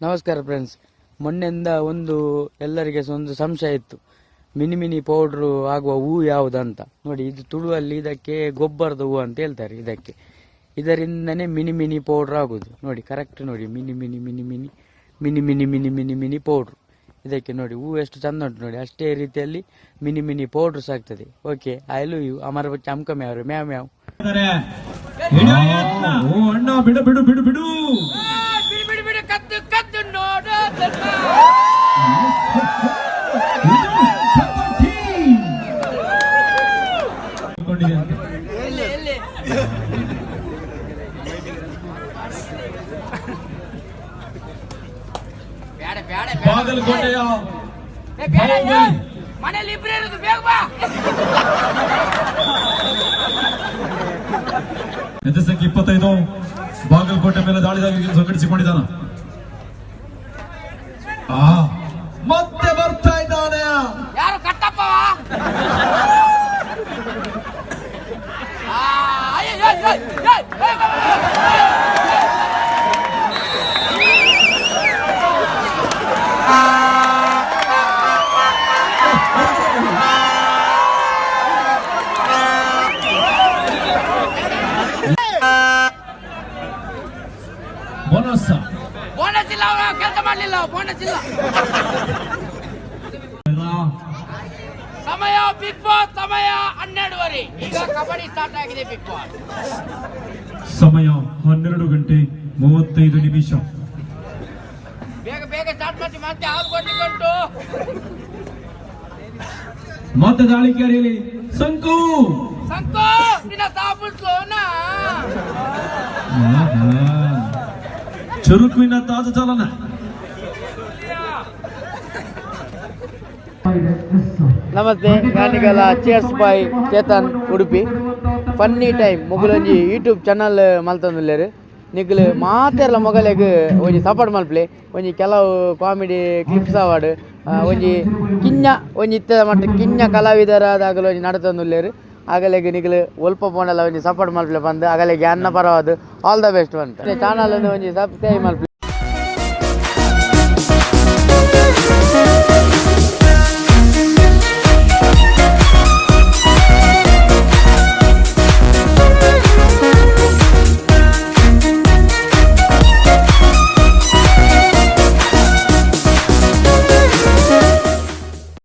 ನಮಸ್ಕಾರ ಫ್ರೆಂಡ್ಸ್. ಮೊನ್ನೆಯಿಂದ ಎಲ್ಲರಿಗೆ ಒಂದು ಸಂಶಯ ಇತ್ತು, ಮಿನಿ ಪೌಡ್ರು ಆಗುವ ಹೂ ಯಾವುದಂತ. ನೋಡಿ, ಇದು ತುಳುವಲ್ಲಿ ಇದಕ್ಕೆ ಗೊಬ್ಬರದ ಹೂ ಅಂತ ಹೇಳ್ತಾರೆ. ಇದರಿಂದನೇ ಮಿನಿ ಪೌಡ್ರ್ ಆಗುದು. ನೋಡಿ, ಕರೆಕ್ಟ್ ನೋಡಿ, ಮಿನಿ ಪೌಡ್ರು. ಇದಕ್ಕೆ ನೋಡಿ ಹೂ ಎಷ್ಟು ಚಂದ ಉಂಟು ನೋಡಿ. ಅಷ್ಟೇ ರೀತಿಯಲ್ಲಿ ಮಿನಿ ಪೌಡ್ರ್ಸ್ ಆಗ್ತದೆ. ಓಕೆ, ಐ ಲವ್ ಯು ಅಮರ ಬಚ್ಚ ಅಮ್ಕಮೆ ಅವರು ಮ್ಯಾವ್ ಮ್ಯಾವ್. ಅಣ್ಣ ಬಿಡು ಬಿಡು ಬಿಡು ಬಿಡು ಕದ್ದು ಕದ್ದು ನೋಡು. ಬಾಗಲಕೋಟೆಯ ಮನೇಲಿ ಇಬ್ಬರೇ ಇರೋದು, ಬೇಗ ಬಾ. ಸಂಖ್ಯೆ 25 ಬಾಗಲಕೋಟೆ ಮೇಲೆ ದಾಳಿದಾರರಿಗೆ ಸಂಘಟಿಸಿಕೊಂಡಿದ್ದಾನ. ಮತ್ತೆ ಬರ್ತಾ ಇದ್ದಾನೆ. ಯಾರು ಕಟ್ಟಪ್ಪ? ಬೋನಸ್ ಇಲ್ಲ, ಕೆಲಸ ಮಾಡಲಿಲ್ಲ, ಬೋನಸ್ ಇಲ್ಲ. ಸಮಯ ಬಿಗ್ ಬಾಸ್ ಸಮಯ 12:30. ಈಗ ಕಬಡ್ಡಿ ಸ್ಟಾರ್ಟ್ ಆಗಿದೆ. ಬಿಗ್ ಬಾಸ್ ಸಮಯ 12:35. ಬೇಗ ಬೇಗ ಸ್ಟಾರ್ಟ್ ಮಾಡಿ. ಮತ್ತೆ ಹಾಲು ಕೊಟ್ಟಿಕೊಂಡು ಮತ್ತೆ ದಾಳಿಕಾರಿಯಲ್ಲಿ ಸಂಕು ನಿನ್ನ ಸಾಬುಸ್ಲೋನಾ ಚುರುಕುವಿನ ತಾಜಾ ಚಾಲನ. ನಮಸ್ತೆ, ನಾನೀಗಲ ಚೇರ್ಸ್ ಬಾಯ್ ಚೇತನ್ ಉಡುಪಿ. ಫನ್ನಿ ಟೈಮ್ ಮುಗುಲೊಂಜಿ ಯೂಟ್ಯೂಬ್ ಚಾನಲ್ ಮಲ್ತಂದುಲ್ಲೇರು. ನಿಗ್ಲು ಮಾತೆರ್ಲ ಮೊಗಲೆಗ್ ಒಂಜಿ ಸಪೋರ್ಟ್ ಮಲ್ಪ್ಲೆ. ಒಂಜಿ ಕೆಲವು ಕಾಮಿಡಿ ಕ್ಲಿಪ್ಸ್ ಅವಾರ್ಡ್ ಒಂಜಿ ಇತ್ತದ ಮಟ್ಟ ಕಿನ್ನ ಕಲಾವಿದರಾದಾಗಲು ಒಂಜಿ ನಡತಂದುಲ್ಲೇರು. ಆಗಲೆಗ್ ನಿಗ್ಲು ಒಲ್ಪ ಪೋಂಡಲ ಒಂಜಿ ಸಪೋರ್ಟ್ ಮಲ್ಪ್ಲೆ ಬಂದು ಆಗಲೆಗೆ ಅನ್ನ ಪರವಾದ ಆಲ್ ದ ಬೆಸ್ಟ್ ಬಂತು. ಚಾನಲ್ ಒಂಜಿ ಸಬ್ಸ್ಕ್ರೈಬ್ ಮಲ್ಪ್ಲೆ.